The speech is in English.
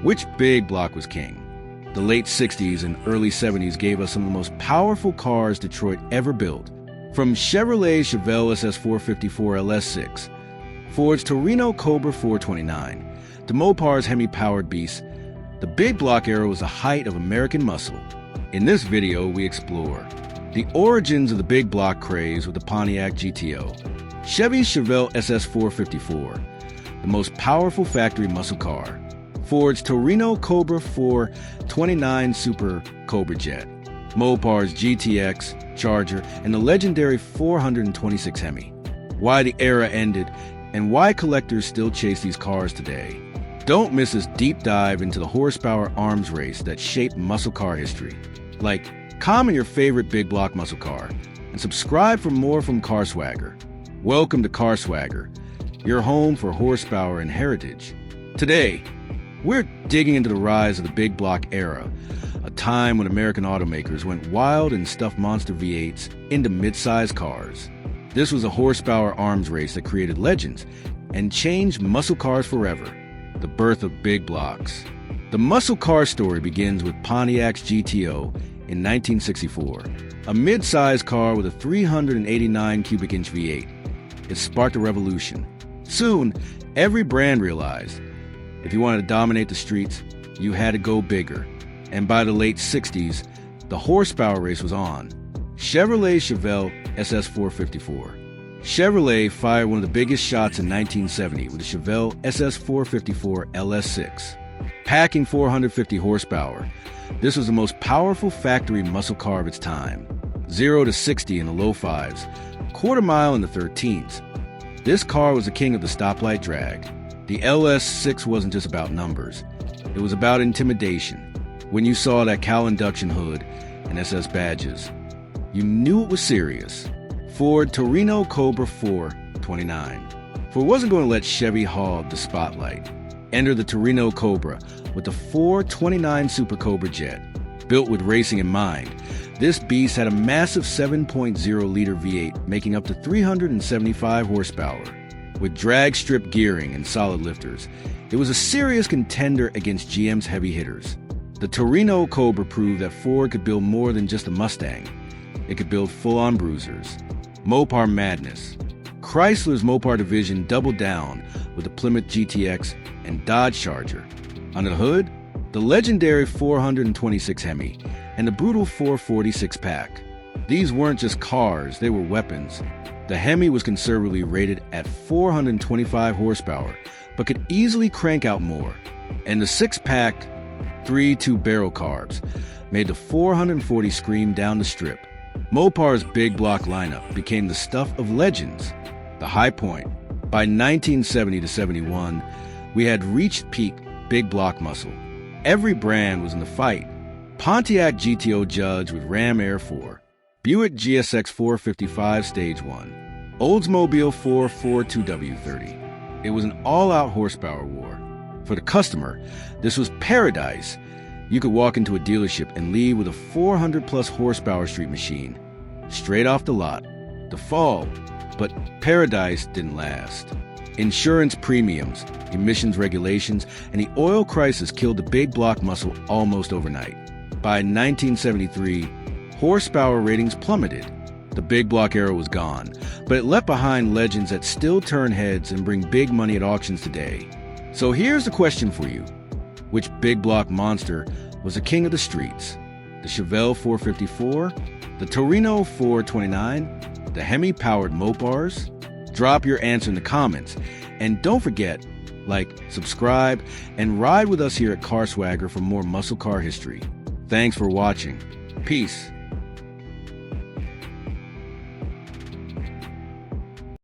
Which big block was king? The late 60s and early 70s gave us some of the most powerful cars Detroit ever built. From Chevrolet's Chevelle SS454 LS6, Ford's Torino Cobra 429, to Mopar's HEMI-powered beast, the big block era was the height of American muscle. In this video, we explore the origins of the big block craze with the Pontiac GTO, Chevy's Chevelle SS454, the most powerful factory muscle car, Ford's Torino Cobra 429 Super Cobra Jet, Mopar's GTX, Charger, and the legendary 426 Hemi. Why the era ended, and why collectors still chase these cars today. Don't miss this deep dive into the horsepower arms race that shaped muscle car history. Comment your favorite big block muscle car, and subscribe for more from CarSwagger. Welcome to CarSwagger, your home for horsepower and heritage. Today, we're digging into the rise of the big block era, a time when American automakers went wild and stuffed monster V8s into mid-size cars. This was a horsepower arms race that created legends and changed muscle cars forever, the birth of big blocks. The muscle car story begins with Pontiac's GTO in 1964, a mid-size car with a 389 cubic inch V8. It sparked a revolution. Soon, every brand realized if you wanted to dominate the streets, you had to go bigger. And by the late 60s, the horsepower race was on. Chevrolet's Chevelle SS454. Chevrolet fired one of the biggest shots in 1970 with the Chevelle SS454 LS6. Packing 450 horsepower, this was the most powerful factory muscle car of its time. 0 to 60 in the low fives, quarter mile in the 13s. This car was the king of the stoplight drag. The LS6 wasn't just about numbers. It was about intimidation. When you saw that cowl induction hood and SS badges, you knew it was serious. Ford Torino Cobra 429. Ford wasn't going to let Chevy hog the spotlight. Enter the Torino Cobra with the 429 Super Cobra Jet. Built with racing in mind, this beast had a massive 7.0-liter V8 making up to 375 horsepower. With drag strip gearing and solid lifters, it was a serious contender against GM's heavy hitters. The Torino Cobra proved that Ford could build more than just a Mustang. It could build full-on bruisers. Mopar madness. Chrysler's Mopar division doubled down with the Plymouth GTX and Dodge Charger. Under the hood, the legendary 426 Hemi and the brutal 446 pack. These weren't just cars, they were weapons. The Hemi was conservatively rated at 425 horsepower, but could easily crank out more. And the six-pack 3.2 barrel carbs made the 440 scream down the strip. Mopar's big block lineup became the stuff of legends, the high point. By 1970 to 71, we had reached peak big block muscle. Every brand was in the fight. Pontiac GTO Judge with Ram Air 4, Buick GSX 455 Stage 1, Oldsmobile 442 W30. It was an all-out horsepower war. For the customer, this was paradise. You could walk into a dealership and leave with a 400-plus horsepower street machine, straight off the lot. The fall, but paradise didn't last. Insurance premiums, emissions regulations, and the oil crisis killed the big block muscle almost overnight. By 1973, horsepower ratings plummeted. The big block era was gone, but it left behind legends that still turn heads and bring big money at auctions today. So here's the question for you. Which big block monster was the king of the streets? The Chevelle 454? The Torino 429? The HEMI-powered Mopars? Drop your answer in the comments. And don't forget, subscribe, and ride with us here at CarSwagger for more muscle car history. Thanks for watching. Peace.